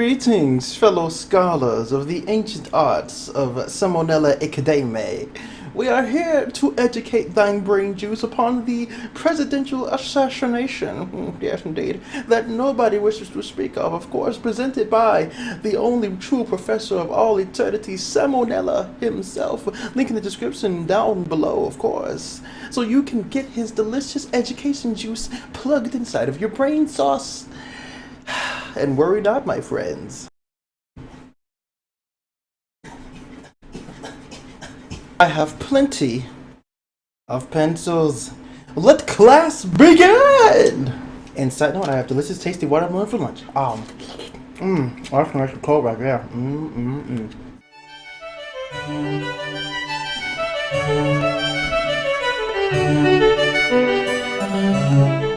Greetings, fellow scholars of the ancient arts of Salmonella Academe. We are here to educate thine brain juice upon the presidential assassination, yes indeed, that nobody wishes to speak of course, presented by the only true professor of all eternity, Salmonella himself. Link in the description down below, of course, so you can get his delicious education juice plugged inside of your brain sauce. And worry not, my friends. I have plenty of pencils. Let class begin! And side note, I have delicious, tasty watermelon for lunch. That's nice and cold right there.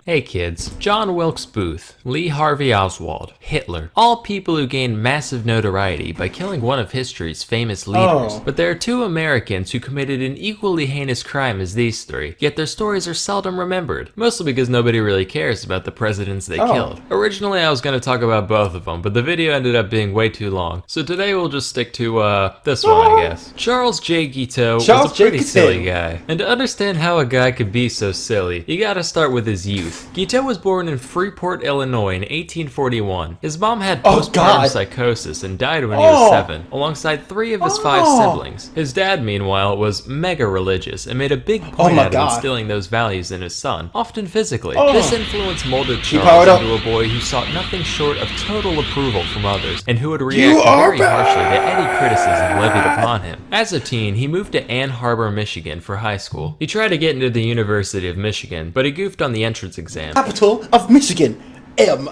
Hey kids, John Wilkes Booth, Lee Harvey Oswald, Hitler, all people who gained massive notoriety by killing one of history's famous leaders. But there are two Americans who committed an equally heinous crime as these three, yet their stories are seldom remembered, mostly because nobody really cares about the presidents they killed. Originally I was going to talk about both of them, but the video ended up being way too long, so today we'll just stick to this one, I guess. Charles J. Guiteau was a pretty silly guy, and to understand how a guy could be so silly, you gotta start with his youth. Guiteau was born in Freeport, Illinois in 1841. His mom had postpartum psychosis and died when he was 7, alongside 3 of his 5 siblings. His dad, meanwhile, was mega religious and made a big point out of instilling those values in his son, often physically. This influence molded Charles into a boy who sought nothing short of total approval from others, and who would react very harshly to any criticism levied upon him. As a teen, he moved to Ann Arbor, Michigan for high school. He tried to get into the University of Michigan, but he goofed on the entrance exam. Capital of Michigan, M.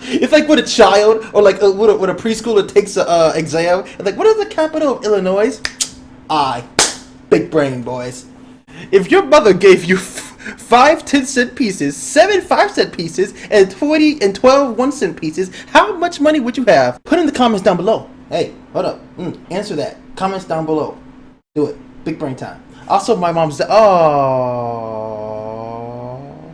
It's like when a child or like when a preschooler takes an exam, it's like, what is the capital of Illinois? I. Big brain, boys. If your mother gave you 5 10-cent pieces, 7 5-cent pieces, and 20 and 12 1-cent pieces, how much money would you have? Put in the comments down below. Hey, hold up. Answer that. Comments down below. Do it. Big brain time. Also, my mom said,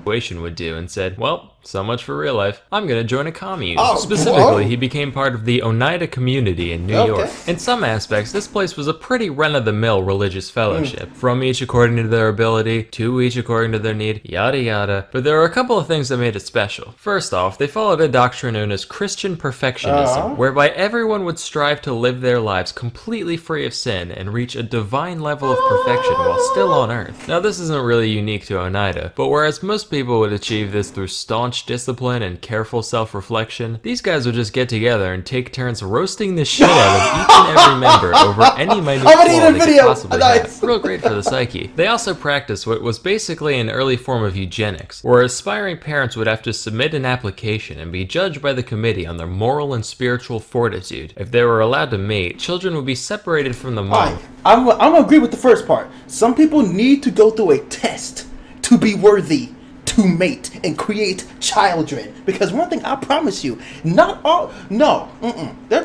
would do, and said, well, so much for real life. I'm gonna join a commune. Specifically, he became part of the Oneida community in New York. In some aspects, this place was a pretty run-of-the-mill religious fellowship. From each according to their ability, to each according to their need, yada yada. But there were a couple of things that made it special. First off, they followed a doctrine known as Christian perfectionism, whereby everyone would strive to live their lives completely free of sin and reach a divine level of perfection while still on earth. Now, this isn't really unique to Oneida, but whereas most people would achieve this through staunch discipline and careful self-reflection, these guys would just get together and take turns roasting the shit out of each and every member over any minute flaw they could possibly have. Real great for the psyche. They also practiced what was basically an early form of eugenics, where aspiring parents would have to submit an application and be judged by the committee on their moral and spiritual fortitude. If they were allowed to mate, children would be separated from the mom. I'm gonna agree with the first part. Some people need to go through a test to be worthy to mate and create children, because one thing I promise you, there are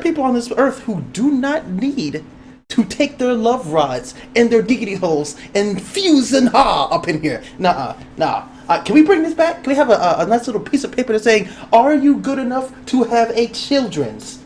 people on this earth who do not need to take their love rods and their diggity holes and fuse and up in here. Can we bring this back? Can we have a nice little piece of paper that's saying, are you good enough to have a children's?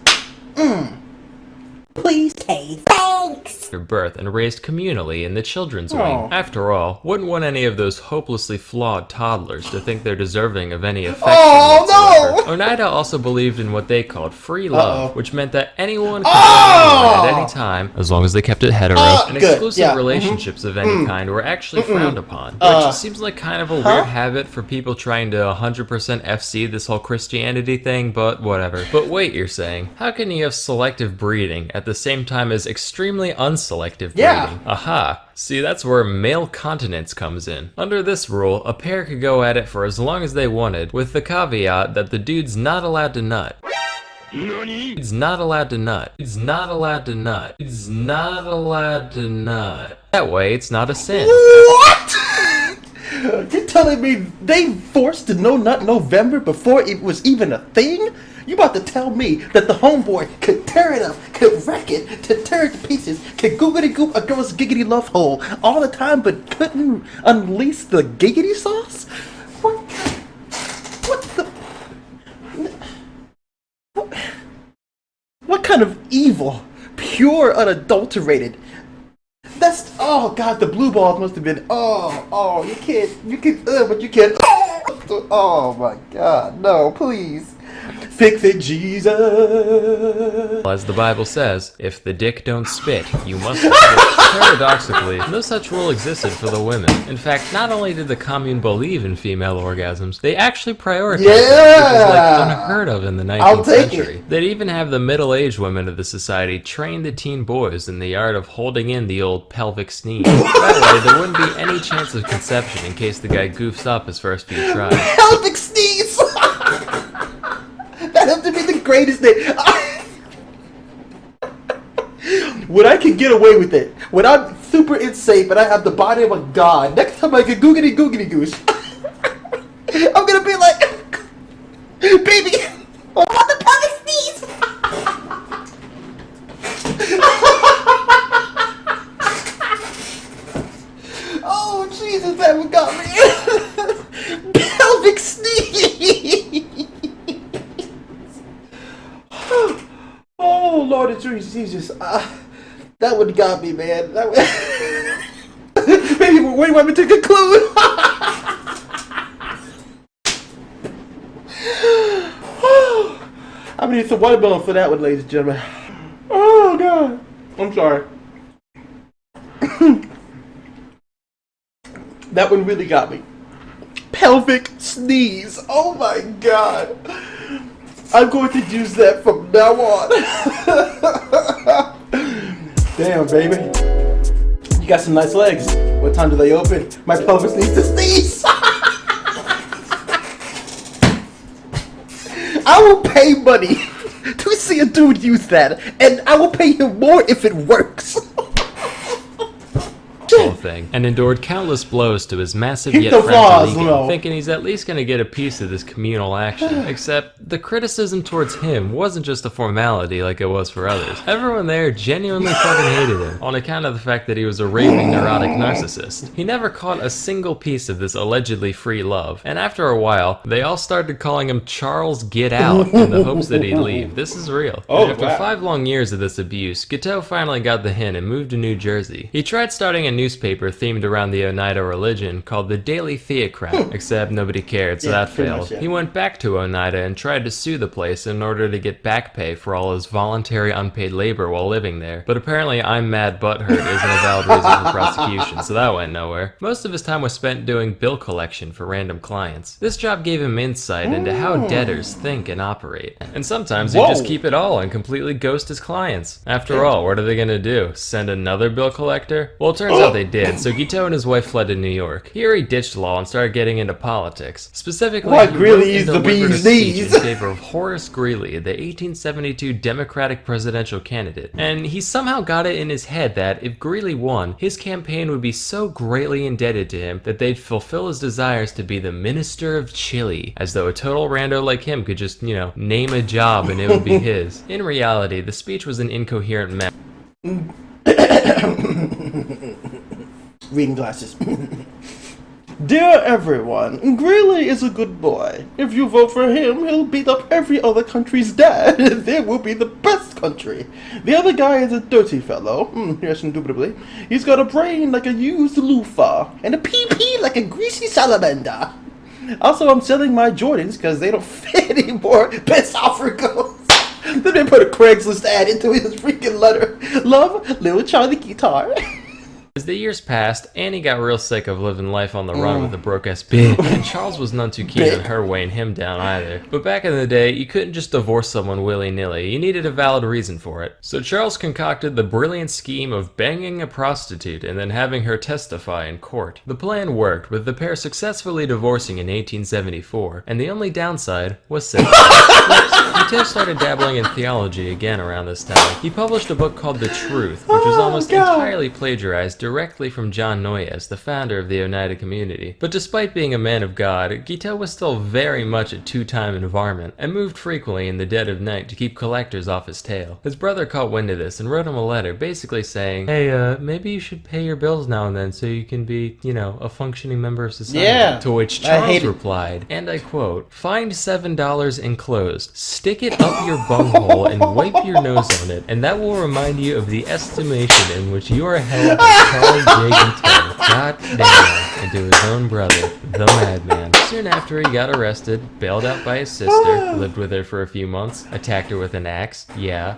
Please, thanks. Their birth and raised communally in the children's wing. After all, wouldn't want any of those hopelessly flawed toddlers to think they're deserving of any affection whatsoever. Oneida also believed in what they called free love, which meant that anyone could marry anyone at any time, as long as they kept it hetero, and exclusive relationships of any kind were actually frowned upon, which seems like kind of a weird habit for people trying to 100% FC this whole Christianity thing, but whatever. But wait, you're saying, how can you have selective breeding at the same time as extremely unselective breeding? Aha. See, that's where male continence comes in. Under this rule, a pair could go at it for as long as they wanted, with the caveat that the dude's not allowed to nut. He's not allowed to nut. He's not allowed to nut. He's not allowed to nut. That way, it's not a sin. What? You're telling me they forced the No Nut November before it was even a thing? You about to tell me that the homeboy could tear it up, could wreck it, to tear it to pieces, could googity goop a girl's giggity love hole all the time, but couldn't unleash the giggity sauce? What the? kind of evil, pure, unadulterated. That's, oh god, the blue balls must have been, you can't, but you can't, oh my god, no, please. Fix it, Jesus. As the Bible says, if the dick don't spit, you must spit. Paradoxically, no such rule existed for the women. In fact, not only did the commune believe in female orgasms, they actually prioritized them, which was like unheard of in the 19th century. They'd even have the middle-aged women of the society train the teen boys in the art of holding in the old pelvic sneeze. That way, there wouldn't be any chance of conception in case the guy goofs up his first few tries. Pelvic sneeze! That has to be the greatest thing. When I can get away with it, when I'm super insane, but I have the body of a god, next time I get googity goose, I'm gonna be like, baby, I want the pelvic sneeze. Oh Jesus, that one got me. Pelvic sneeze. Oh Lord Jesus, that would got me, man. That would... Maybe where do you want me to conclude? I'm gonna need some watermelon for that one, ladies and gentlemen. Oh God, I'm sorry. That one really got me. Pelvic sneeze. Oh my God. I'm going to use that from now on. Damn, baby. You got some nice legs. What time do they open? My pelvis needs to sneeze. I will pay money to see a dude use that, and I will pay him more if it works. Thing, and endured countless blows to his massive yet fragile ego, thinking he's at least going to get a piece of this communal action. Except, the criticism towards him wasn't just a formality like it was for others. Everyone there genuinely fucking hated him, on account of the fact that he was a raving neurotic narcissist. He never caught a single piece of this allegedly free love, and after a while, they all started calling him Charles Get Out, in the hopes that he'd leave. This is real. And after 5 long years of this abuse, Guiteau finally got the hint and moved to New Jersey. He tried starting a newspaper themed around the Oneida religion called the Daily Theocrat, except nobody cared, so that failed. He went back to Oneida and tried to sue the place in order to get back pay for all his voluntary unpaid labor while living there, but apparently I'm mad butthurt isn't a valid reason for prosecution, so that went nowhere. Most of his time was spent doing bill collection for random clients. This job gave him insight into how debtors think and operate, and sometimes he'd just keep it all and completely ghost his clients. After all, what are they gonna do? Send another bill collector? Well, it turns out they did. So Guiteau and his wife fled to New York. Here he ditched law and started getting into politics. Specifically, he wrote and delivered a speech in favor of Horace Greeley, the 1872 Democratic presidential candidate. And he somehow got it in his head that if Greeley won, his campaign would be so greatly indebted to him that they'd fulfill his desires to be the Minister of Chile, as though a total rando like him could just, name a job and it would be his. In reality, the speech was an incoherent mess. Reading glasses. Dear everyone, Greeley is a good boy. If you vote for him, he'll beat up every other country's dad, and there will be the best country. The other guy is a dirty fellow, yes, indubitably. He's got a brain like a used loofah, and a pee-pee like a greasy salamander. Also, I'm selling my Jordans because they don't fit anymore. Best offer goes. Then they put a Craigslist ad into his freaking letter. Love, little Charlie guitar. As the years passed, Annie got real sick of living life on the run with a broke-ass bitch, and Charles was none too keen on her weighing him down either. But back in the day, you couldn't just divorce someone willy-nilly, you needed a valid reason for it. So Charles concocted the brilliant scheme of banging a prostitute and then having her testify in court. The plan worked, with the pair successfully divorcing in 1874, and the only downside was sex. Guiteau started dabbling in theology again around this time. He published a book called The Truth, which was almost entirely plagiarized directly from John Noyes, the founder of the Oneida community. But despite being a man of God, Guiteau was still very much a two-time varmint, and moved frequently in the dead of night to keep collectors off his tail. His brother caught wind of this and wrote him a letter basically saying, hey, maybe you should pay your bills now and then so you can be, a functioning member of society. Yeah. To which Charles replied, and I quote, find $7 enclosed, stick stick it up your bunghole and wipe your nose on it, and that will remind you of the estimation in which you are held by Carl J. Guiteau, goddamn, and to his own brother, the Madman. Soon after, he got arrested, bailed out by his sister, lived with her for a few months, attacked her with an axe,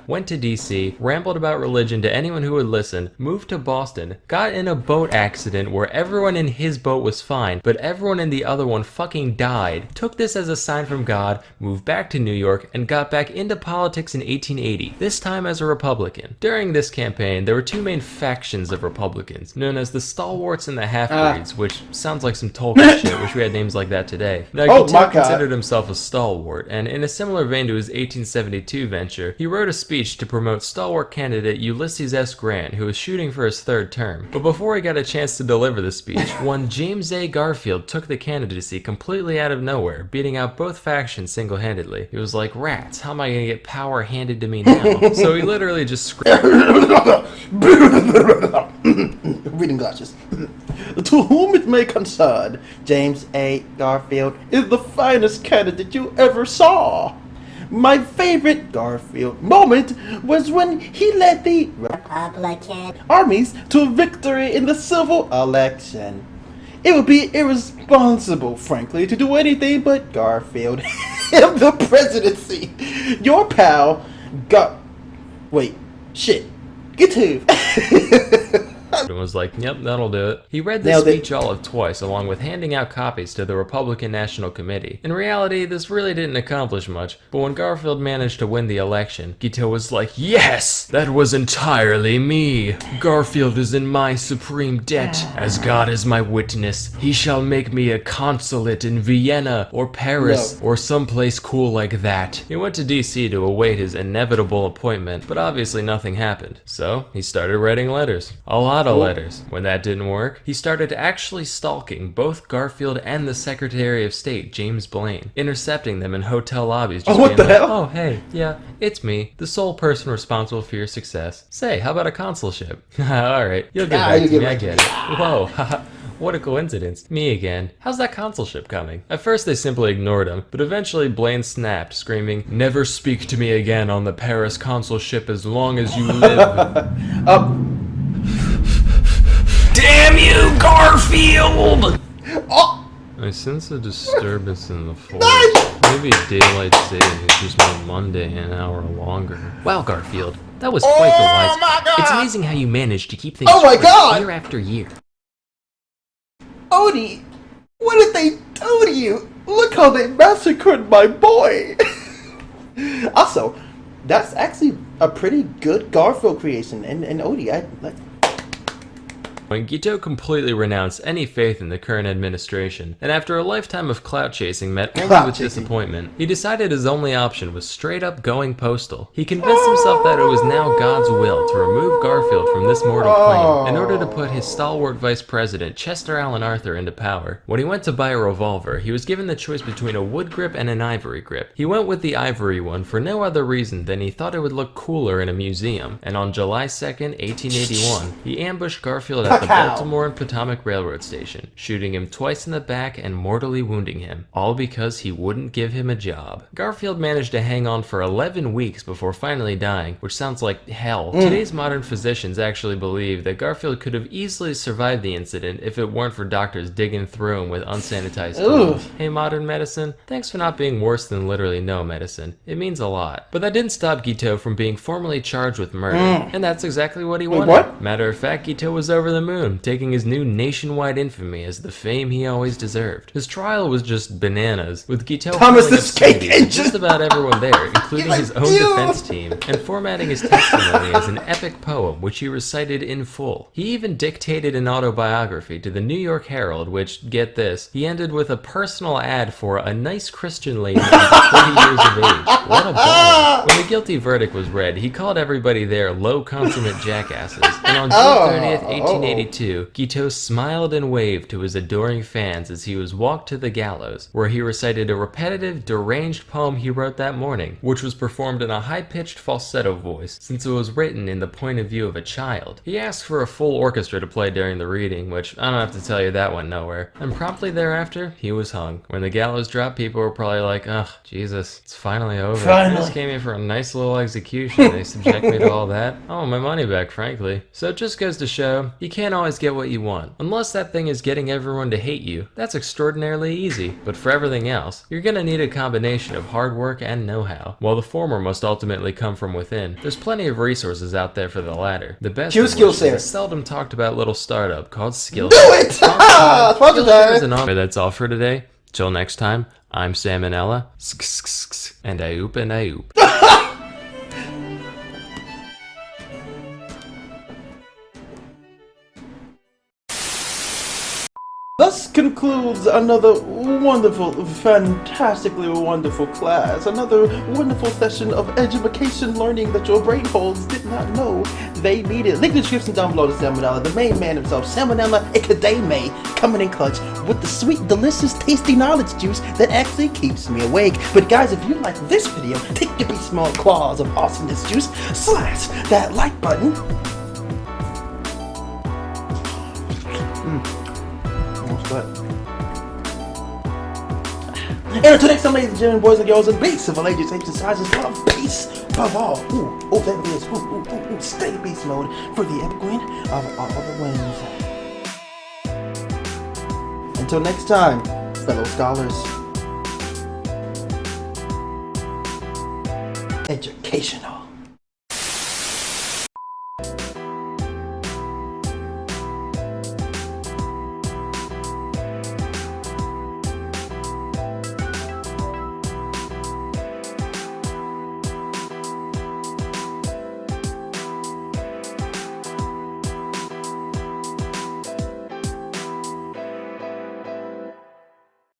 went to DC, rambled about religion to anyone who would listen, moved to Boston, got in a boat accident where everyone in his boat was fine, but everyone in the other one fucking died, took this as a sign from God, moved back to New York, and got back into politics in 1880, this time as a Republican. During this campaign, there were two main factions of Republicans, known as the Stalwarts and the Half-Breeds, which sounds like some Tolkien shit, wish we had names like that today. Now, Guiteau considered himself a stalwart, and in a similar vein to his 1872 venture, he wrote a speech to promote stalwart candidate Ulysses S. Grant, who was shooting for his third term. But before he got a chance to deliver the speech, one James A. Garfield took the candidacy completely out of nowhere, beating out both factions single-handedly. He was like, rats, how am I gonna get power handed to me now? So he literally just screamed. Reading glasses. To whom it may concern, James A. Garfield is the finest candidate you ever saw. My favorite Garfield moment was when he led the Republican armies to victory in the civil election. It would be irresponsible, frankly, to do anything but Garfield him the presidency. Your pal Get to. And was like, yep, that'll do it. He read this speech all of twice, along with handing out copies to the Republican National Committee. In reality, this really didn't accomplish much, but when Garfield managed to win the election, Guiteau was like, yes, that was entirely me. Garfield is in my supreme debt. As God is my witness, he shall make me a consulate in Vienna or Paris or someplace cool like that. He went to DC to await his inevitable appointment, but obviously nothing happened. So he started writing letters. A lot of letters. When that didn't work, he started actually stalking both Garfield and the Secretary of State, James Blaine, intercepting them in hotel lobbies, just being like, oh, hey, yeah, it's me, the sole person responsible for your success. Say, how about a consulship? Alright, you'll get back to me, I get it. Whoa, haha. What a coincidence. Me again. How's that consulship coming? At first they simply ignored him, but eventually Blaine snapped, screaming, never speak to me again on the Paris consulship as long as you live. Damn you, Garfield! Oh. I sense a disturbance in the force. Maybe daylight savings just made Monday an hour longer. Wow, Garfield, that was quite the wise. It's amazing how you managed to keep things year after year. Odie, what did they do to you? Look how they massacred my boy. Also, that's actually a pretty good Garfield creation, and Odie, When Guiteau completely renounced any faith in the current administration, and after a lifetime of clout chasing met only with disappointment, he decided his only option was straight up going postal. He convinced himself that it was now God's will to remove Garfield from this mortal plane in order to put his stalwart vice president Chester Alan Arthur into power. When he went to buy a revolver, he was given the choice between a wood grip and an ivory grip. He went with the ivory one for no other reason than he thought it would look cooler in a museum, and on July 2nd, 1881, he ambushed Garfield at the Baltimore and Potomac Railroad Station, shooting him twice in the back and mortally wounding him, all because he wouldn't give him a job. Garfield managed to hang on for 11 weeks before finally dying, which sounds like hell. Today's modern physicians actually believe that Garfield could have easily survived the incident if it weren't for doctors digging through him with unsanitized tools. Hey, modern medicine, thanks for not being worse than literally no medicine. It means a lot. But that didn't stop Guiteau from being formally charged with murder, and that's exactly what he wanted. Matter of fact, Guiteau was over the moon, taking his new nationwide infamy as the fame he always deserved. His trial was just bananas, with Guiteau Thomas the Skate Engine just about everyone there, including his own defense team, and formatting his testimony as an epic poem which he recited in full. He even dictated an autobiography to the New York Herald, which, get this, he ended with a personal ad for a nice Christian lady under 40 years of age. What a baller. When the guilty verdict was read, he called everybody there low consummate jackasses, and on June 30th, 1880, 1982, Guiteau smiled and waved to his adoring fans as he was walked to the gallows, where he recited a repetitive, deranged poem he wrote that morning, which was performed in a high-pitched falsetto voice, since it was written in the point of view of a child. He asked for a full orchestra to play during the reading, which I don't have to tell you that went nowhere. And promptly thereafter, he was hung. When the gallows dropped, people were probably like, ugh, Jesus, it's finally over. I just came here for a nice little execution. They subject me to all that. I want my money back, frankly. So it just goes to show, you can't always get what you want. Unless that thing is getting everyone to hate you, that's extraordinarily easy. But for everything else, you're gonna need a combination of hard work and know-how. While the former must ultimately come from within, there's plenty of resources out there for the latter. The best of which is a seldom talked about little startup called Skillshare. Do it! Skillshare is an honor. That's all for today. Till next time, I'm Sam and Nella, and I oop and I oop. Thus concludes another wonderful, fantastically wonderful class. Another wonderful session of education learning that your brain holes did not know they needed. Link in the description down below to Salmonella, the main man himself, Salmonella Academe, coming in clutch with the sweet, delicious, tasty knowledge juice that actually keeps me awake. But guys, if you like this video, take your big small claws of awesomeness juice, slash that like button. And until next time, ladies and gentlemen, boys and girls, and beasts of all ages, shapes, and sizes, love, peace above all. Ooh, there it is. Ooh, stay beast mode for the epic win of all the wins. Until next time, fellow scholars. Educational.